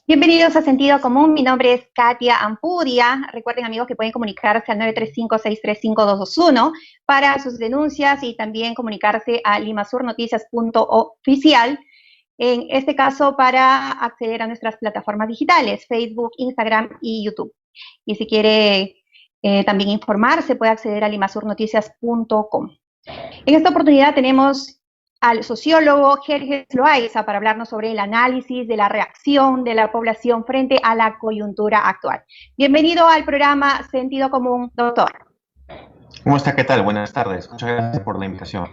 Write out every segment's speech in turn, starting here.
Bienvenidos a Sentido Común, mi nombre es Katia Ampudia. Recuerden amigos que pueden comunicarse al 935-635-221 para sus denuncias y también comunicarse a limasurnoticias.oficial, en este caso para acceder a nuestras plataformas digitales, Facebook, Instagram y YouTube. Y si quiere también informarse, puede acceder a limasurnoticias.com. En esta oportunidad tenemos al sociólogo Jerjes Loaiza para hablarnos sobre el análisis de la reacción de la población frente a la coyuntura actual. Bienvenido al programa Sentido Común, doctor. ¿Cómo está? ¿Qué tal? Buenas tardes. Muchas gracias por la invitación.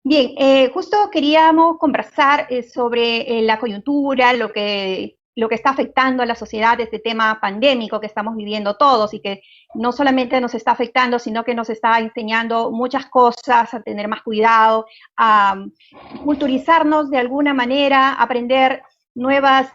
Bien, justo queríamos conversar sobre la coyuntura, lo que está afectando a la sociedad, este tema pandémico que estamos viviendo todos y que no solamente nos está afectando, sino que nos está enseñando muchas cosas, a tener más cuidado, a culturizarnos de alguna manera, aprender nuevas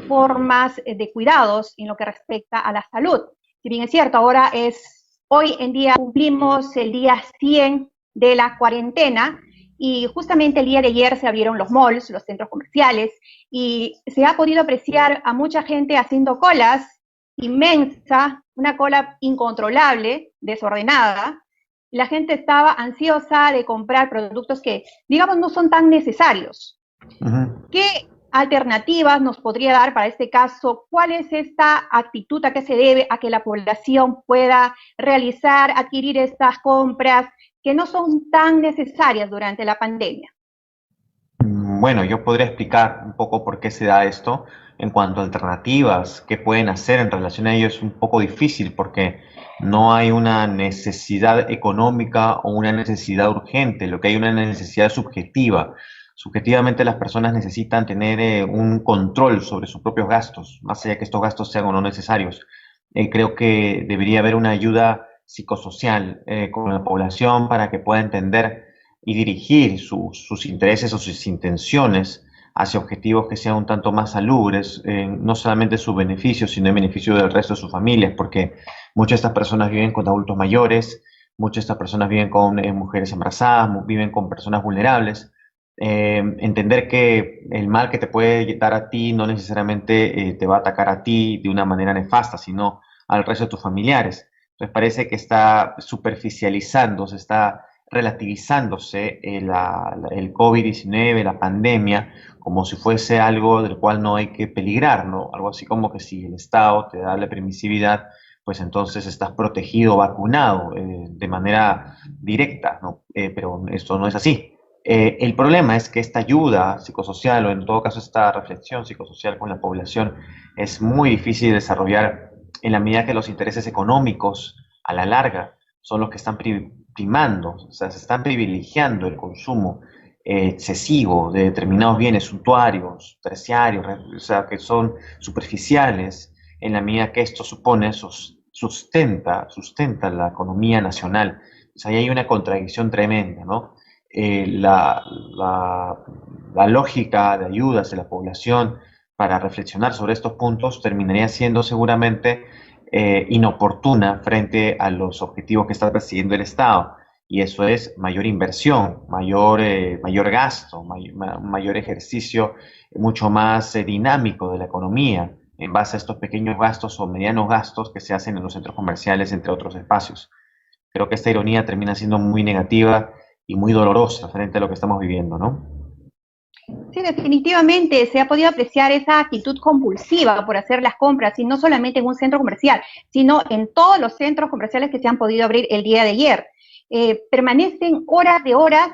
formas de cuidados en lo que respecta a la salud. Si bien es cierto, hoy en día cumplimos el día 100 de la cuarentena, y justamente el día de ayer se abrieron los malls, los centros comerciales, y se ha podido apreciar a mucha gente haciendo colas inmensa, una cola incontrolable, desordenada. La gente estaba ansiosa de comprar productos que, digamos, no son tan necesarios. Ujú. ¿Qué alternativas nos podría dar para este caso? ¿Cuál es esta actitud a que se debe a que la población pueda realizar, adquirir estas compras que no son tan necesarias durante la pandemia? Bueno, yo podría explicar un poco por qué se da esto. En cuanto a alternativas, qué pueden hacer en relación a ello es un poco difícil porque no hay una necesidad económica o una necesidad urgente, lo que hay una necesidad subjetiva. Subjetivamente las personas necesitan tener un control sobre sus propios gastos, más allá que estos gastos sean o no necesarios. Creo que debería haber una ayuda psicosocial con la población para que pueda entender y dirigir sus intereses o sus intenciones hacia objetivos que sean un tanto más salubres, no solamente su beneficio, sino en beneficio del resto de sus familias, porque muchas de estas personas viven con adultos mayores, muchas de estas personas viven con mujeres embarazadas, viven con personas vulnerables. Entender que el mal que te puede dar a ti no necesariamente te va a atacar a ti de una manera nefasta, sino al resto de tus familiares. Entonces parece que está superficializando, se está relativizándose el COVID-19, la pandemia, como si fuese algo del cual no hay que peligrar, ¿no? Algo así como que si el Estado te da la permisividad, pues entonces estás protegido, vacunado de manera directa, ¿no? Pero esto no es así. El problema es que esta ayuda psicosocial, o en todo caso esta reflexión psicosocial con la población, es muy difícil de desarrollar en la medida que los intereses económicos a la larga son los que están primando, o sea, se están privilegiando el consumo excesivo de determinados bienes suntuarios, terciarios, o sea, que son superficiales, en la medida que esto supone, sustenta la economía nacional. O sea, ahí hay una contradicción tremenda, ¿no? Eh, la, la, la lógica de ayudas de la población para reflexionar sobre estos puntos terminaría siendo seguramente inoportuna frente a los objetivos que está persiguiendo el Estado. Y eso es mayor inversión, mayor gasto, mayor ejercicio mucho más dinámico de la economía en base a estos pequeños gastos o medianos gastos que se hacen en los centros comerciales, entre otros espacios. Creo que esta ironía termina siendo muy negativa y muy dolorosa frente a lo que estamos viviendo, ¿no? Sí, definitivamente se ha podido apreciar esa actitud compulsiva por hacer las compras, y no solamente en un centro comercial, sino en todos los centros comerciales que se han podido abrir el día de ayer. Permanecen horas de horas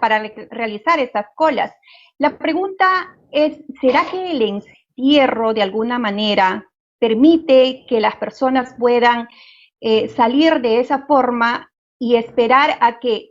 para realizar estas colas. La pregunta es, ¿será que el encierro de alguna manera permite que las personas puedan salir de esa forma y esperar a que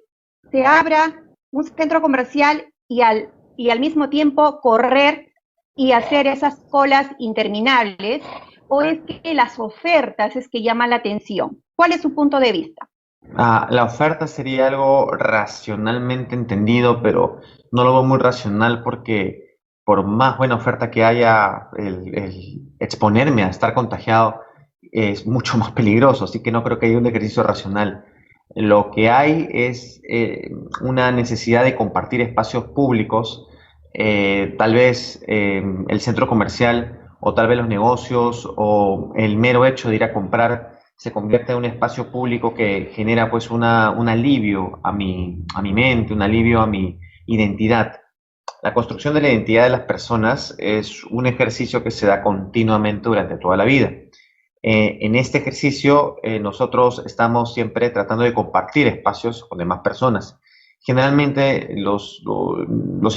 se abra un centro comercial y al mismo tiempo correr y hacer esas colas interminables? ¿O es que las ofertas es que llaman la atención? ¿Cuál es su punto de vista? La oferta sería algo racionalmente entendido, pero no lo veo muy racional porque por más buena oferta que haya, el exponerme a estar contagiado es mucho más peligroso, así que no creo que haya un ejercicio racional. Lo que hay es una necesidad de compartir espacios públicos tal vez el centro comercial o tal vez los negocios o el mero hecho de ir a comprar se convierte en un espacio público que genera pues un alivio a mi mente, un alivio a mi identidad. La construcción de la identidad de las personas es un ejercicio que se da continuamente durante toda la vida. En este ejercicio, nosotros estamos siempre tratando de compartir espacios con demás personas. Generalmente, los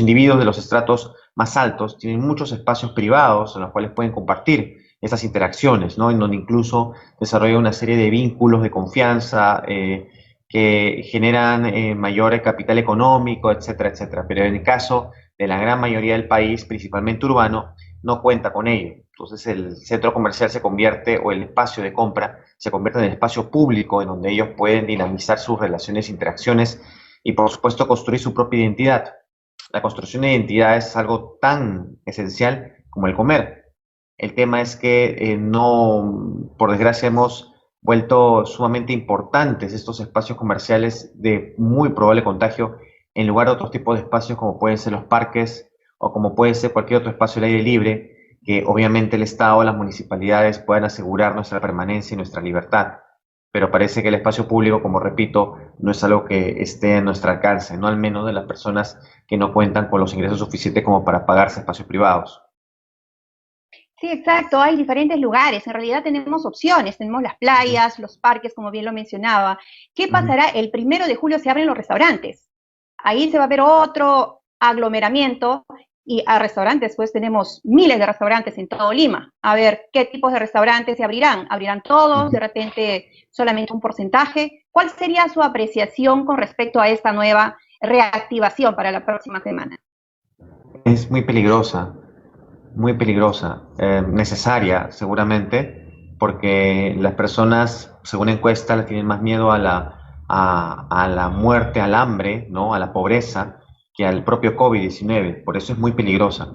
individuos de los estratos más altos tienen muchos espacios privados en los cuales pueden compartir estas interacciones, ¿no? En donde incluso desarrollan una serie de vínculos de confianza que generan mayor capital económico, etcétera, etcétera. Pero en el caso de la gran mayoría del país, principalmente urbano, no cuenta con ello. Entonces el centro comercial se convierte, o el espacio de compra, se convierte en el espacio público en donde ellos pueden dinamizar sus relaciones e interacciones y por supuesto construir su propia identidad. La construcción de identidad es algo tan esencial como el comer. El tema es que no, por desgracia, hemos vuelto sumamente importantes estos espacios comerciales de muy probable contagio en lugar de otros tipos de espacios como pueden ser los parques o como puede ser cualquier otro espacio al aire libre que obviamente el Estado o las municipalidades puedan asegurar nuestra permanencia y nuestra libertad. Pero parece que el espacio público, como repito, no es algo que esté a nuestro alcance, no al menos de las personas que no cuentan con los ingresos suficientes como para pagarse espacios privados. Sí, exacto, hay diferentes lugares. En realidad tenemos opciones, tenemos las playas, los parques, como bien lo mencionaba. ¿Qué Ujú. pasará? El 1 de julio se abren los restaurantes. Ahí se va a ver otro aglomeramiento y a restaurantes, pues tenemos miles de restaurantes en todo Lima. A ver, ¿qué tipos de restaurantes se abrirán? ¿Abrirán todos? ¿De repente solamente un porcentaje? ¿Cuál sería su apreciación con respecto a esta nueva reactivación para la próxima semana? Es muy peligrosa, necesaria seguramente, porque las personas, según encuestas, le tienen más miedo a la muerte, al hambre, ¿no? A la pobreza, que al propio COVID-19. Por eso es muy peligrosa.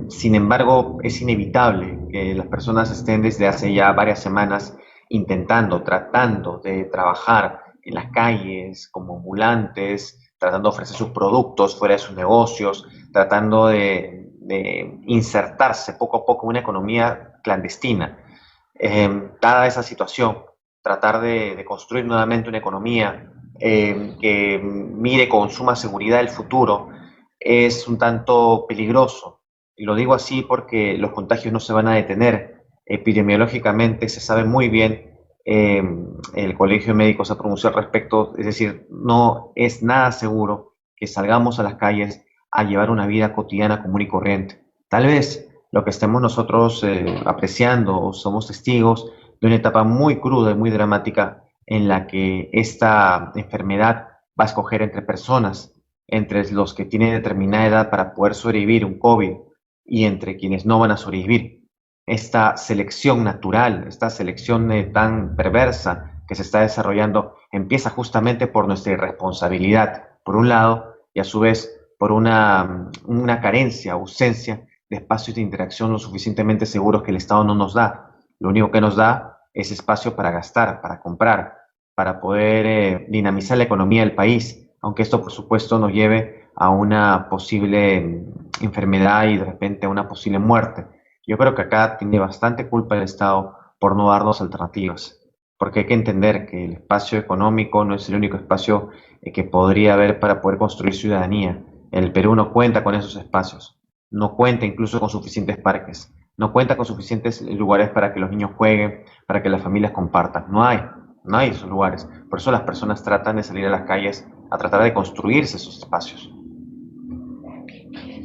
Sin embargo, es inevitable que las personas estén desde hace ya varias semanas intentando, tratando de trabajar en las calles como ambulantes, tratando de ofrecer sus productos fuera de sus negocios, tratando de insertarse poco a poco en una economía clandestina. Dada esa situación, tratar de construir nuevamente una economía que mire con suma seguridad el futuro es un tanto peligroso. Y lo digo así porque los contagios no se van a detener. Epidemiológicamente se sabe muy bien, eh, el Colegio de Médicos ha pronunciado al respecto, es decir, no es nada seguro que salgamos a las calles a llevar una vida cotidiana común y corriente. Tal vez lo que estemos nosotros apreciando o somos testigos de una etapa muy cruda y muy dramática en la que esta enfermedad va a escoger entre personas, entre los que tienen determinada edad para poder sobrevivir un COVID y entre quienes no van a sobrevivir. Esta selección natural, esta selección tan perversa que se está desarrollando, empieza justamente por nuestra irresponsabilidad, por un lado, y a su vez por una carencia, ausencia de espacios de interacción lo suficientemente seguros que el Estado no nos da. Lo único que nos da es espacio para gastar, para comprar, para poder dinamizar la economía del país, aunque esto por supuesto nos lleve a una posible enfermedad y de repente a una posible muerte. Yo creo que acá tiene bastante culpa el Estado por no darnos alternativas, porque hay que entender que el espacio económico no es el único espacio que podría haber para poder construir ciudadanía. El Perú no cuenta con esos espacios, no cuenta incluso con suficientes parques, no cuenta con suficientes lugares para que los niños jueguen, para que las familias compartan. No hay esos lugares. Por eso las personas tratan de salir a las calles a tratar de construirse esos espacios.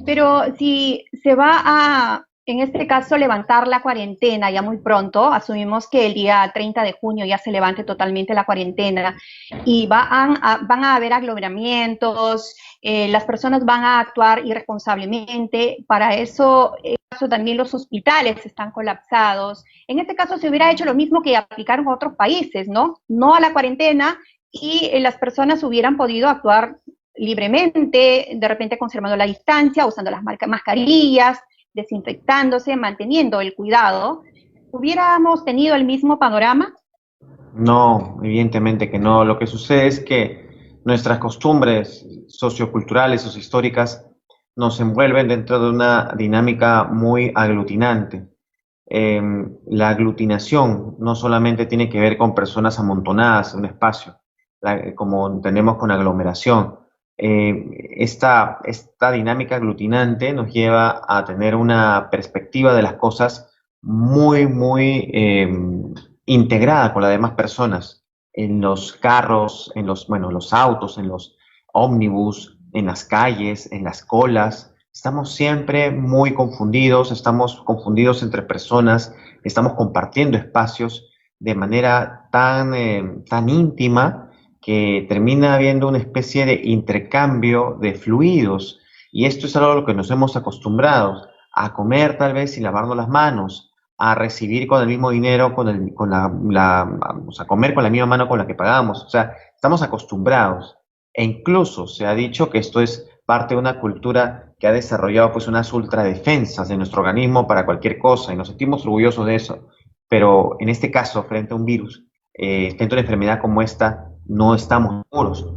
Pero si se va a, en este caso, levantar la cuarentena ya muy pronto, asumimos que el día 30 de junio ya se levante totalmente la cuarentena y van a haber aglomeramientos, las personas van a actuar irresponsablemente, para eso, también los hospitales están colapsados. En este caso se hubiera hecho lo mismo que aplicaron otros países, ¿no? No a la cuarentena y las personas hubieran podido actuar libremente, de repente conservando la distancia, usando las mascarillas, desinfectándose, manteniendo el cuidado, hubiéramos tenido el mismo panorama. No, evidentemente que no. Lo que sucede es que nuestras costumbres socioculturales, sociohistóricas, nos envuelven dentro de una dinámica muy aglutinante. La aglutinación no solamente tiene que ver con personas amontonadas en un espacio, como entendemos con aglomeración. Esta dinámica aglutinante nos lleva a tener una perspectiva de las cosas muy integrada con las demás personas. En los carros, bueno, los autos, en los ómnibus, en las calles, en las colas. Estamos siempre muy confundidos, estamos confundidos entre personas, estamos compartiendo espacios de manera tan íntima que termina habiendo una especie de intercambio de fluidos. Y esto es algo a lo que nos hemos acostumbrado, a comer tal vez y lavarnos las manos, a recibir con el mismo dinero, o sea, comer con la misma mano con la que pagamos. O sea, estamos acostumbrados. E incluso se ha dicho que esto es parte de una cultura que ha desarrollado pues unas ultradefensas de nuestro organismo para cualquier cosa y nos sentimos orgullosos de eso. Pero en este caso, frente a un virus, frente a una enfermedad como esta, no estamos seguros.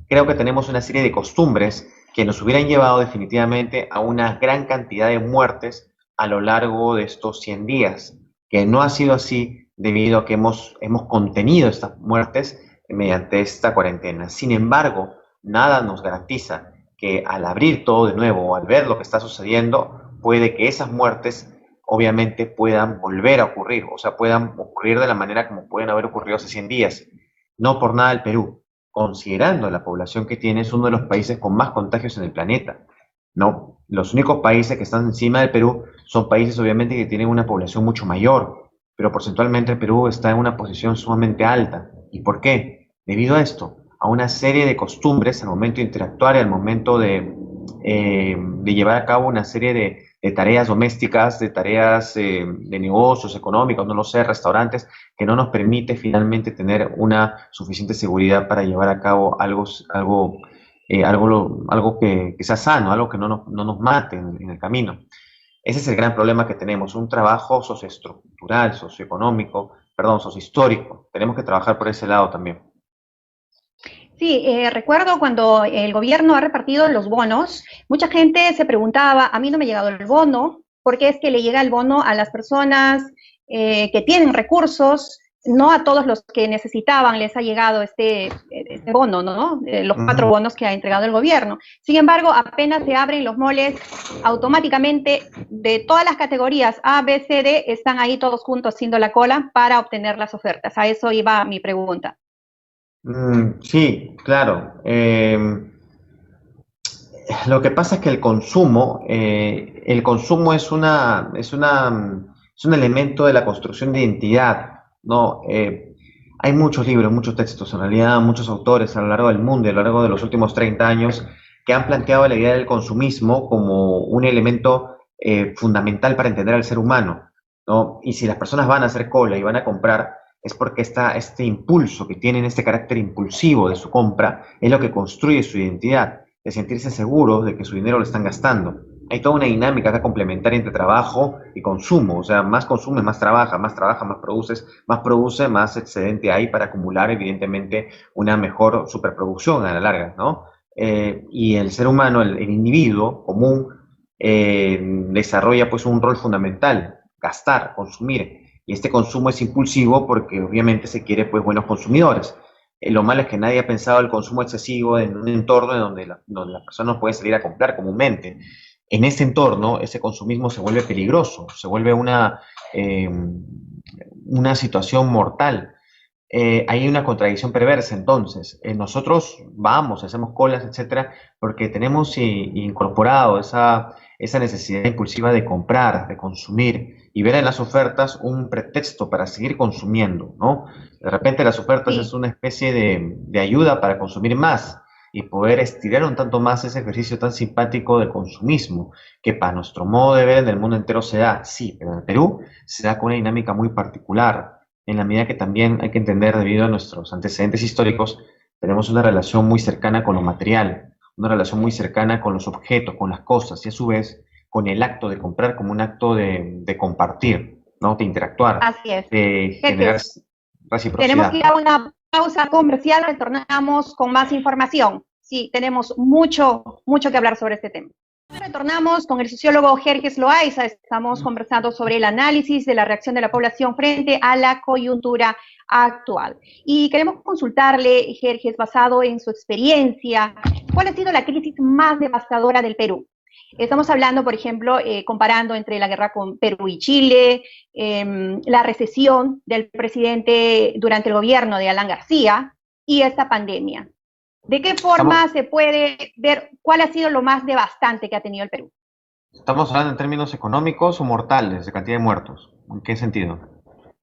Creo que tenemos una serie de costumbres que nos hubieran llevado definitivamente a una gran cantidad de muertes a lo largo de estos 100 días, que no ha sido así debido a que hemos contenido estas muertes mediante esta cuarentena. Sin embargo, nada nos garantiza que al abrir todo de nuevo o al ver lo que está sucediendo, puede que esas muertes obviamente puedan volver a ocurrir, o sea, puedan ocurrir de la manera como pueden haber ocurrido hace 100 días. No por nada el Perú, considerando la población que tiene, es uno de los países con más contagios en el planeta. No, los únicos países que están encima del Perú son países obviamente que tienen una población mucho mayor, pero porcentualmente el Perú está en una posición sumamente alta. ¿Y por qué? Debido a esto, a una serie de costumbres al momento de interactuar y al momento de llevar a cabo una serie de tareas domésticas, de tareas de negocios económicos, no lo sé, restaurantes, que no nos permite finalmente tener una suficiente seguridad para llevar a cabo algo que sea sano, algo que no nos mate en el camino. Ese es el gran problema que tenemos, un trabajo socioestructural, socioeconómico, perdón, sociohistórico. Tenemos que trabajar por ese lado también. Sí, recuerdo cuando el gobierno ha repartido los bonos, mucha gente se preguntaba, a mí no me ha llegado el bono, ¿por qué es que le llega el bono a las personas que tienen recursos? No a todos los que necesitaban les ha llegado este bono, ¿no? Los 4 bonos que ha entregado el gobierno. Sin embargo, apenas se abren los moles, automáticamente de todas las categorías A, B, C, D, están ahí todos juntos haciendo la cola para obtener las ofertas. A eso iba mi pregunta. Sí, claro. Lo que pasa es que el consumo es un elemento de la construcción de identidad, ¿no? Hay muchos libros, muchos textos, en realidad muchos autores a lo largo del mundo y a lo largo de los últimos 30 años que han planteado la idea del consumismo como un elemento fundamental para entender al ser humano, ¿no? Y si las personas van a hacer cola y van a comprar, es porque este impulso que tienen, este carácter impulsivo de su compra, es lo que construye su identidad de sentirse seguros de que su dinero lo están gastando. Hay toda una dinámica acá complementaria entre trabajo y consumo, o sea, más consumes, más trabaja, más produces, más produce, más excedente hay para acumular, evidentemente, una mejor superproducción a la larga, ¿no? Y el ser humano, el individuo común, desarrolla pues un rol fundamental, gastar, consumir, y este consumo es impulsivo porque obviamente se quiere pues buenos consumidores. Lo malo es que nadie ha pensado el consumo excesivo en un entorno en donde la persona no puede salir a comprar comúnmente. En ese entorno, ese consumismo se vuelve peligroso, se vuelve una situación mortal. Hay una contradicción perversa entonces. Nosotros vamos, hacemos colas, etcétera, porque tenemos incorporado esa necesidad impulsiva de comprar, de consumir y ver en las ofertas un pretexto para seguir consumiendo, ¿no? De repente las ofertas es Sí. una especie de ayuda para consumir más y poder estirar un tanto más ese ejercicio tan simpático de consumismo, que para nuestro modo de ver en el mundo entero se da, sí, pero en el Perú se da con una dinámica muy particular en la medida que también hay que entender, debido a nuestros antecedentes históricos, tenemos una relación muy cercana con lo material, una relación muy cercana con los objetos, con las cosas, y a su vez con el acto de comprar como un acto de compartir, ¿no? De interactuar, Así es. de generar Jefe, tenemos que reciprocidad. ir a una pausa comercial, retornamos con más información. Sí, tenemos mucho que hablar sobre este tema. Retornamos con el sociólogo Jerjes Loaiza. Estamos conversando sobre el análisis de la reacción de la población frente a la coyuntura actual. Y queremos consultarle, Jerjes, basado en su experiencia, ¿cuál ha sido la crisis más devastadora del Perú? Estamos hablando, por ejemplo, comparando entre la guerra con Perú y Chile, la recesión del presidente durante el gobierno de Alan García y esta pandemia. ¿De qué Estamos, forma se puede ver cuál ha sido lo más devastante que ha tenido el Perú? estamos hablando en términos económicos o mortales, de cantidad de muertos. ¿En qué sentido?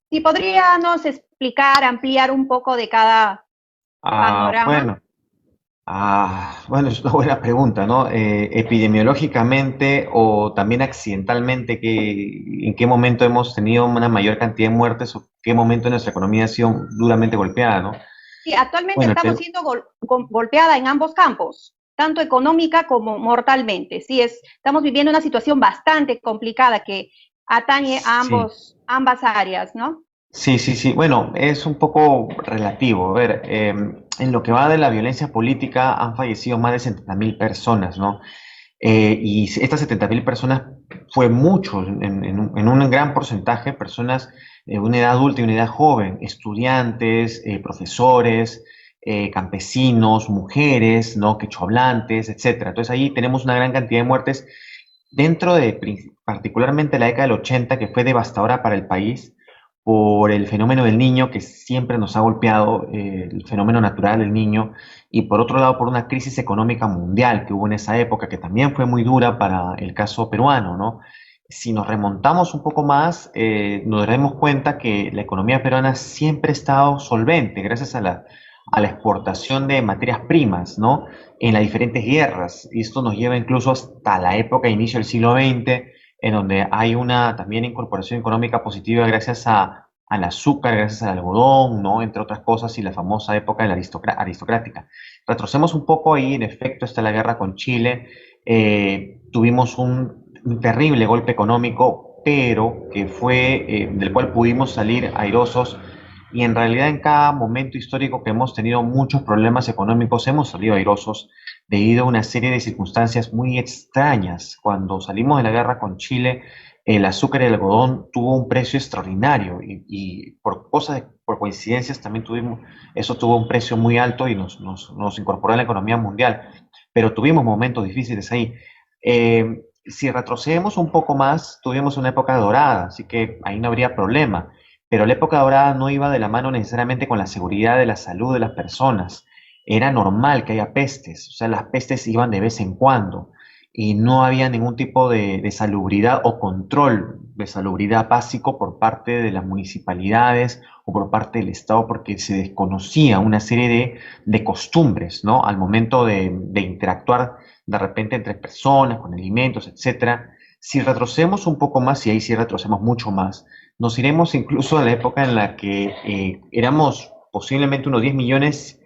Si podríamos explicar, ampliar un poco de cada Ah, panorama. bueno, bueno, es una buena pregunta, ¿no? Epidemiológicamente o también accidentalmente, ¿en qué momento hemos tenido una mayor cantidad de muertes o qué momento nuestra economía ha sido duramente golpeada, ¿no? Sí, actualmente Bueno, estamos siendo golpeada en ambos campos, tanto económica como mortalmente. Sí, estamos viviendo una situación bastante complicada que atañe a sí, ambas áreas, ¿no? sí, sí, sí. Bueno, es un poco relativo. A ver, en lo que va de la violencia política han fallecido más de 70.000 personas, ¿no? Y estas 70.000 personas fue mucho, en un gran porcentaje, personas de una edad adulta y una edad joven, estudiantes, profesores, campesinos, mujeres, ¿no? Quechohablantes, etcétera. Entonces ahí tenemos una gran cantidad de muertes dentro de particularmente la década del 80, que fue devastadora para el país por el fenómeno del niño que siempre nos ha golpeado, el fenómeno natural del niño, y por otro lado por una crisis económica mundial que hubo en esa época, que también fue muy dura para el caso peruano, ¿no? Si nos remontamos un poco más, nos daremos cuenta que la economía peruana siempre ha estado solvente gracias a la exportación de materias primas, ¿no? En las diferentes guerras. Y esto nos lleva incluso hasta la época de inicio del siglo XX, en donde hay una también incorporación económica positiva gracias al azúcar, gracias al algodón, ¿no? Entre otras cosas, y la famosa época de la aristocrática. Retrocedemos un poco ahí, en efecto, está la guerra con Chile. Tuvimos un terrible golpe económico, pero que fue del cual pudimos salir airosos. Y en realidad en cada momento histórico que hemos tenido muchos problemas económicos, hemos salido airosos debido a una serie de circunstancias muy extrañas. Cuando salimos de la guerra con Chile, el azúcar y el algodón tuvo un precio extraordinario y por cosas, por coincidencias también eso tuvo un precio muy alto y nos incorporó a la economía mundial. Pero tuvimos momentos difíciles ahí. Si retrocedemos un poco más, tuvimos una época dorada, así que ahí no habría problema. Pero la época dorada no iba de la mano necesariamente con la seguridad de la salud de las personas. Era normal que haya pestes, o sea, las pestes iban de vez en cuando y no había ningún tipo de salubridad o control de salubridad básico por parte de las municipalidades o por parte del Estado, porque se desconocía una serie de costumbres, ¿no? Al momento de interactuar de repente entre personas, con alimentos, etcétera. Si retrocedemos un poco más, y ahí sí retrocedemos mucho más, nos iremos incluso a la época en la que éramos posiblemente unos 10 millones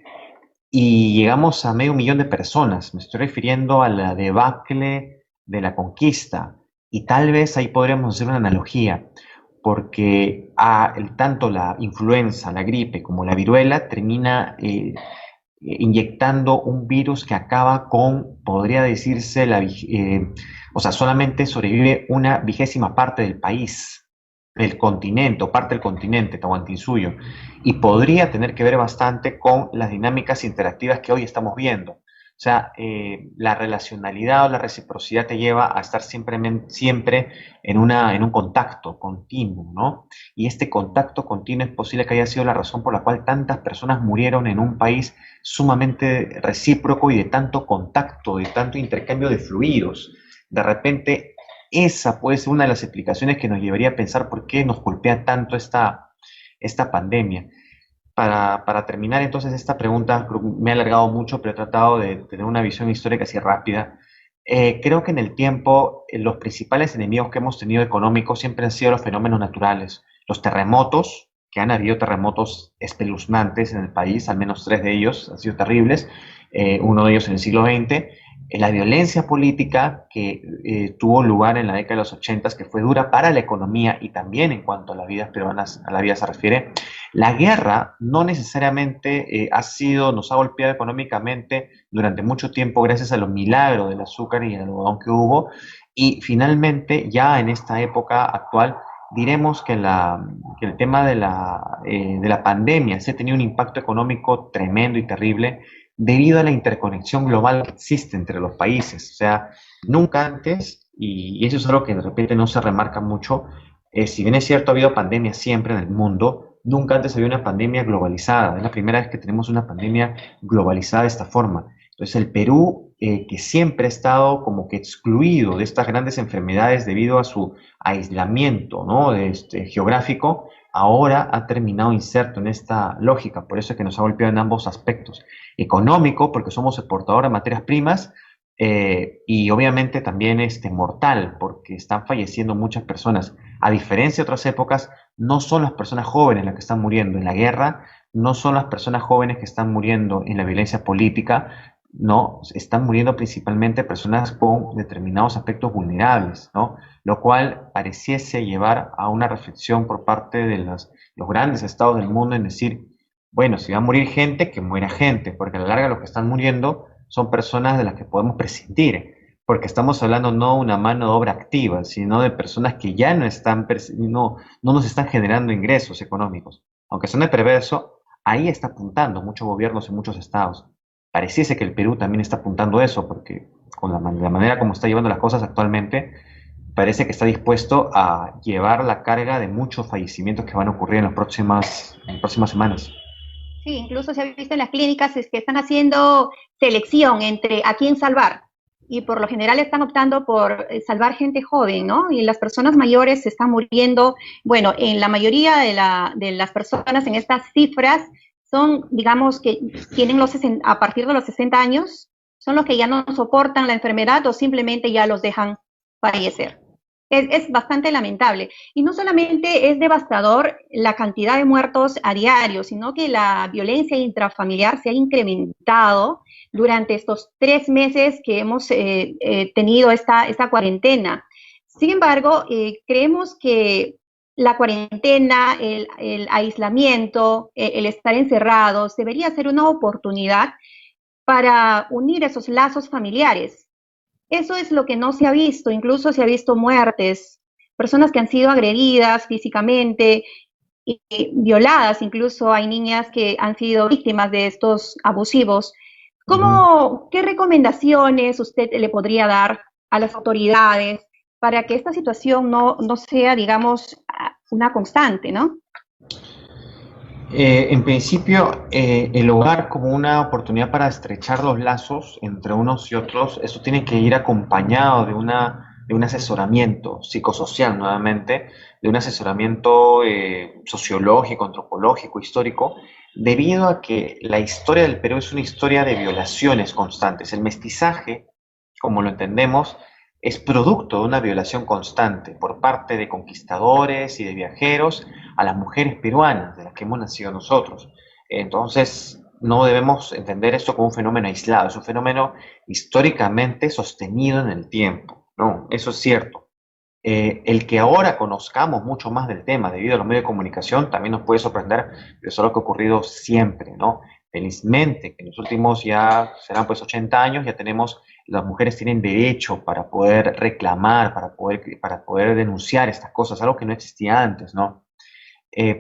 y llegamos a medio millón de personas. Me estoy refiriendo a la debacle de la conquista. Y tal vez ahí podríamos hacer una analogía, porque tanto la influenza, la gripe como la viruela termina inyectando un virus que acaba con, podría decirse, o sea, solamente sobrevive una vigésima parte del país, del continente, o parte del continente, Tahuantinsuyo, y podría tener que ver bastante con las dinámicas interactivas que hoy estamos viendo. O sea, la relacionalidad o la reciprocidad te lleva a estar siempre en un contacto continuo, ¿no? Y este contacto continuo es posible que haya sido la razón por la cual tantas personas murieron en un país sumamente recíproco y de tanto contacto, de tanto intercambio de fluidos. De repente, esa puede ser una de las explicaciones que nos llevaría a pensar por qué nos golpea tanto esta pandemia. Para terminar entonces esta pregunta, me he alargado mucho, pero he tratado de tener una visión histórica así rápida. Creo que en el tiempo los principales enemigos que hemos tenido económicos siempre han sido los fenómenos naturales, los terremotos, que han habido terremotos espeluznantes en el país, al menos tres de ellos han sido terribles, uno de ellos en el siglo XX, la violencia política que tuvo lugar en la década de los 80, que fue dura para la economía y también en cuanto a las vidas peruanas, a la vida se refiere, La guerra no necesariamente nos ha golpeado económicamente durante mucho tiempo gracias a los milagros del azúcar y el algodón que hubo, y finalmente ya en esta época actual diremos que el tema de la pandemia se ha tenido un impacto económico tremendo y terrible debido a la interconexión global que existe entre los países. O sea, nunca antes, y eso es algo que de repente no se remarca mucho, si bien es cierto, ha habido pandemia siempre en el mundo, nunca antes había una pandemia globalizada. Es la primera vez que tenemos una pandemia globalizada de esta forma. Entonces, el Perú, que siempre ha estado como que excluido de estas grandes enfermedades debido a su aislamiento, ¿no? Geográfico, ahora ha terminado inserto en esta lógica. Por eso es que nos ha golpeado en ambos aspectos. Económico, porque somos exportadores de materias primas, y obviamente también mortal, porque están falleciendo muchas personas. A diferencia de otras épocas, no son las personas jóvenes las que están muriendo en la guerra, no son las personas jóvenes que están muriendo en la violencia política, no, están muriendo principalmente personas con determinados aspectos vulnerables, ¿no? Lo cual pareciese llevar a una reflexión por parte de los grandes estados del mundo en decir, bueno, si va a morir gente, que muera gente, porque a la larga los que están muriendo son personas de las que podemos prescindir, porque estamos hablando no de una mano de obra activa, sino de personas que ya no nos están generando ingresos económicos. Aunque suene perverso, ahí está apuntando muchos gobiernos y muchos estados. Pareciese que el Perú también está apuntando eso, porque con la manera como está llevando las cosas actualmente, parece que está dispuesto a llevar la carga de muchos fallecimientos que van a ocurrir en las próximas semanas. Sí, incluso se ha visto en las clínicas es que están haciendo selección entre a quién salvar y por lo general están optando por salvar gente joven, ¿no? Y las personas mayores se están muriendo, bueno, en la mayoría de las personas en estas cifras son, digamos, que tienen a partir de los 60 años, son los que ya no soportan la enfermedad o simplemente ya los dejan fallecer. Es bastante lamentable. Y no solamente es devastador la cantidad de muertos a diario, sino que la violencia intrafamiliar se ha incrementado durante estos 3 meses que hemos tenido esta cuarentena. Sin embargo, creemos que la cuarentena, el aislamiento, el estar encerrados, debería ser una oportunidad para unir esos lazos familiares. Eso es lo que no se ha visto, incluso se ha visto muertes, personas que han sido agredidas físicamente y violadas, incluso hay niñas que han sido víctimas de estos abusivos. Ujú. ¿Qué recomendaciones usted le podría dar a las autoridades para que esta situación no sea, digamos, una constante, ¿no? En principio, el hogar como una oportunidad para estrechar los lazos entre unos y otros, eso tiene que ir acompañado de un asesoramiento psicosocial nuevamente, de un asesoramiento sociológico, antropológico, histórico, debido a que la historia del Perú es una historia de violaciones constantes. El mestizaje, como lo entendemos, es producto de una violación constante por parte de conquistadores y de viajeros a las mujeres peruanas, de las que hemos nacido nosotros. Entonces, no debemos entender esto como un fenómeno aislado, es un fenómeno históricamente sostenido en el tiempo, ¿no? Eso es cierto. El que ahora conozcamos mucho más del tema debido a los medios de comunicación también nos puede sorprender, pero eso es lo que ha ocurrido siempre, ¿no? Felizmente, que en los últimos ya serán pues 80 años, ya tenemos, las mujeres tienen derecho para poder reclamar, para poder denunciar estas cosas, algo que no existía antes, ¿no?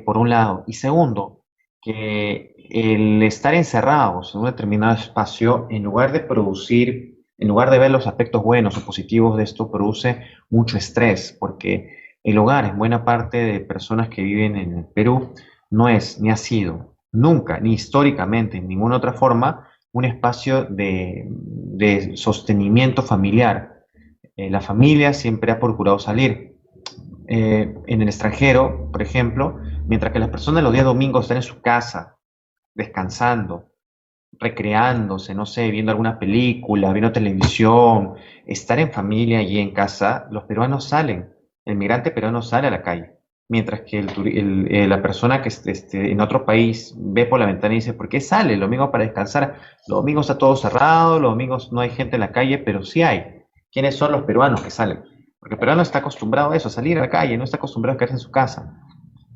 Por un lado. Y segundo, que el estar encerrados en un determinado espacio, en lugar de ver los aspectos buenos o positivos de esto, produce mucho estrés, porque el hogar, en buena parte de personas que viven en el Perú, no es ni ha sido nunca, ni históricamente, en ninguna otra forma, un espacio de sostenimiento familiar. La familia siempre ha procurado salir en el extranjero, por ejemplo, mientras que las personas los días domingos están en su casa, descansando, recreándose, no sé, viendo alguna película, viendo televisión, estar en familia y en casa, los peruanos salen, el migrante peruano sale a la calle, mientras que la persona que esté en otro país ve por la ventana y dice, ¿por qué sale? Lo domingo para descansar, los domingos está todo cerrado, los domingos no hay gente en la calle, pero sí hay. ¿Quiénes son los peruanos que salen? Porque el peruano está acostumbrado a eso, a salir a la calle, no está acostumbrado a quedarse en su casa.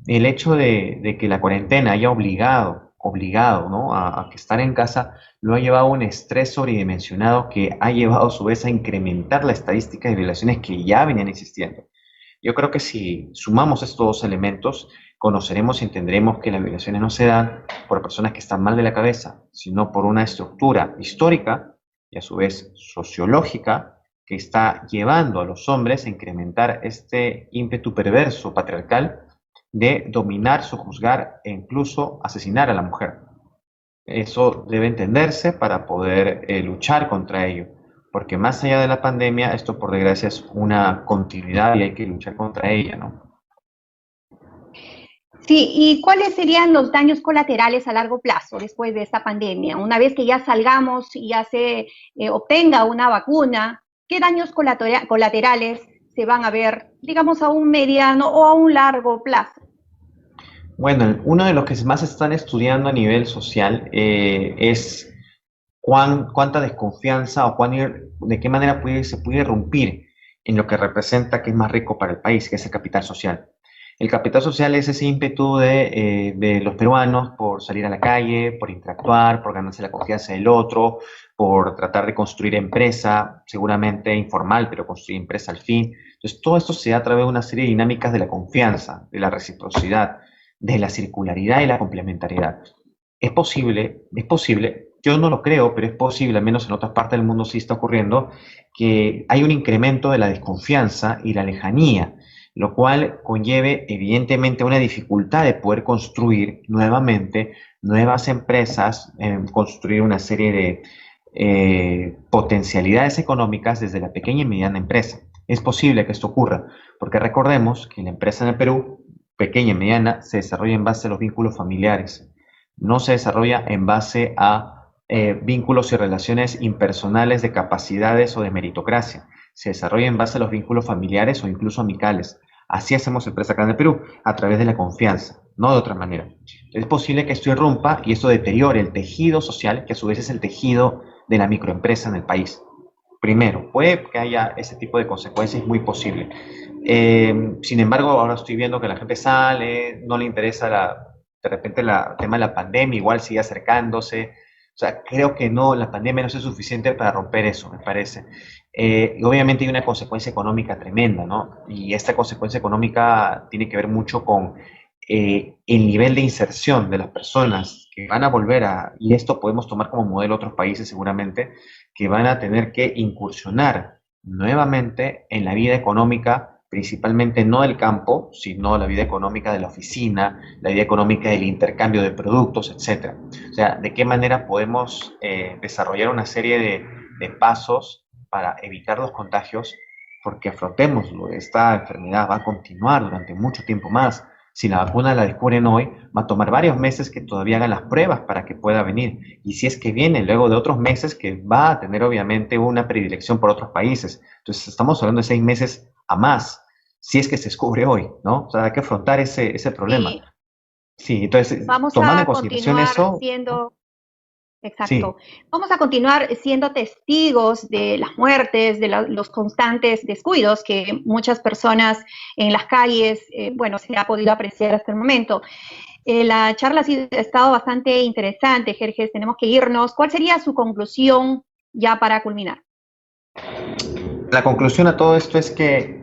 el hecho de que la cuarentena haya obligado, ¿no? A que estar en casa lo ha llevado a un estrés sobredimensionado que ha llevado a su vez a incrementar la estadística de violaciones que ya venían existiendo. Yo creo que si sumamos estos dos elementos, conoceremos y entenderemos que las violaciones no se dan por personas que están mal de la cabeza, sino por una estructura histórica y a su vez sociológica que está llevando a los hombres a incrementar este ímpetu perverso patriarcal de dominar, sojuzgar e incluso asesinar a la mujer. Eso debe entenderse para poder luchar contra ello, porque más allá de la pandemia, esto por desgracia es una continuidad y hay que luchar contra ella, ¿no? Sí, ¿y cuáles serían los daños colaterales a largo plazo después de esta pandemia? Una vez que ya salgamos y ya se obtenga una vacuna, ¿qué daños colaterales se van a ver, digamos, a un mediano o a un largo plazo? Bueno, uno de los que más están estudiando a nivel social es cuánta desconfianza o de qué manera se puede irrumpir en lo que representa que es más rico para el país, que es el capital social. El capital social es ese ímpetu de los peruanos por salir a la calle, por interactuar, por ganarse la confianza del otro, por tratar de construir empresa, seguramente informal, pero construir empresa al fin. Entonces, todo esto se da a través de una serie de dinámicas de la confianza, de la reciprocidad, de la circularidad y la complementariedad. Es posible, yo no lo creo, pero es posible, al menos en otras partes del mundo sí está ocurriendo, que hay un incremento de la desconfianza y la lejanía, lo cual conlleve evidentemente una dificultad de poder construir nuevamente nuevas empresas, construir una serie de potencialidades económicas desde la pequeña y mediana empresa. Es posible que esto ocurra, porque recordemos que la empresa en el Perú, pequeña y mediana, se desarrolla en base a los vínculos familiares, no se desarrolla en base a vínculos y relaciones impersonales de capacidades o de meritocracia. Se desarrolla en base a los vínculos familiares o incluso amicales. Así hacemos empresa acá en el Perú, a través de la confianza, no de otra manera. Es posible que esto irrumpa y esto deteriore el tejido social, que a su vez es el tejido de la microempresa en el país. Primero, puede que haya ese tipo de consecuencias, muy posible. Sin embargo, ahora estoy viendo que la gente sale, no le interesa de repente el tema de la pandemia, igual sigue acercándose. O sea, creo que no, la pandemia no es suficiente para romper eso, me parece. Y obviamente hay una consecuencia económica tremenda, ¿no? Y esta consecuencia económica tiene que ver mucho con el nivel de inserción de las personas que van a volver y esto podemos tomar como modelo otros países seguramente, que van a tener que incursionar nuevamente en la vida económica, principalmente no del campo, sino la vida económica de la oficina, la vida económica del intercambio de productos, etcétera. O sea, de qué manera podemos desarrollar una serie de pasos para evitar los contagios, porque afrontémoslo, esta enfermedad va a continuar durante mucho tiempo más. Si la vacuna la descubren hoy, va a tomar varios meses que todavía hagan las pruebas para que pueda venir. Y si es que viene luego de otros meses, que va a tener obviamente una predilección por otros países. Entonces estamos hablando de 6 meses a más, si es que se descubre hoy, ¿no? O sea, hay que afrontar ese problema. Sí, Sí, entonces, vamos tomando en a consideración continuar eso, ¿no? siendo. Sí, Exacto. Vamos a continuar siendo testigos de las muertes, de los constantes descuidos que muchas personas en las calles, bueno, se ha podido apreciar hasta el momento. La charla ha estado bastante interesante, Jerjes, tenemos que irnos. ¿Cuál sería su conclusión ya para culminar? la conclusión a todo esto es que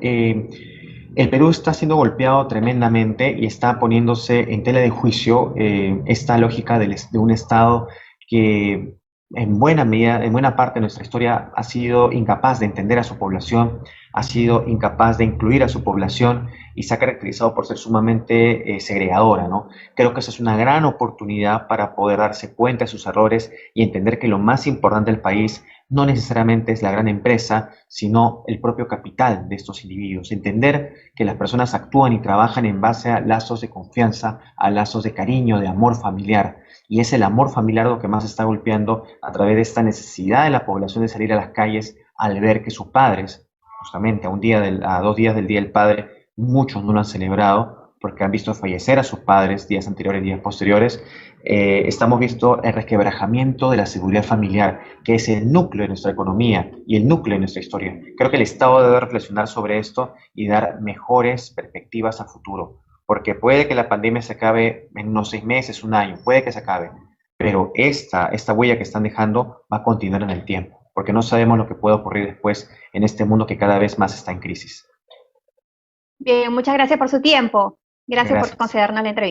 el Perú está siendo golpeado tremendamente y está poniéndose en tela de juicio esta lógica de un Estado que en buena medida, en buena parte de nuestra historia ha sido incapaz de entender a su población, ha sido incapaz de incluir a su población y se ha caracterizado por ser sumamente segregadora, ¿no? Creo que esa es una gran oportunidad para poder darse cuenta de sus errores y entender que lo más importante del país no necesariamente es la gran empresa, sino el propio capital de estos individuos. Entender que las personas actúan y trabajan en base a lazos de confianza, a lazos de cariño, de amor familiar. Y es el amor familiar lo que más está golpeando a través de esta necesidad de la población de salir a las calles al ver que sus padres, justamente a 2 días del Día del Padre, muchos no lo han celebrado porque han visto fallecer a sus padres días anteriores, días posteriores. Estamos viendo el resquebrajamiento de la seguridad familiar, que es el núcleo de nuestra economía y el núcleo de nuestra historia. Creo que el Estado debe reflexionar sobre esto y dar mejores perspectivas a futuro, porque puede que la pandemia se acabe en unos 6 meses, un año, puede que se acabe, pero esta huella que están dejando va a continuar en el tiempo, porque no sabemos lo que puede ocurrir después en este mundo que cada vez más está en crisis. Bien, muchas gracias por su tiempo. Gracias por Gracias. concedernos la entrevista.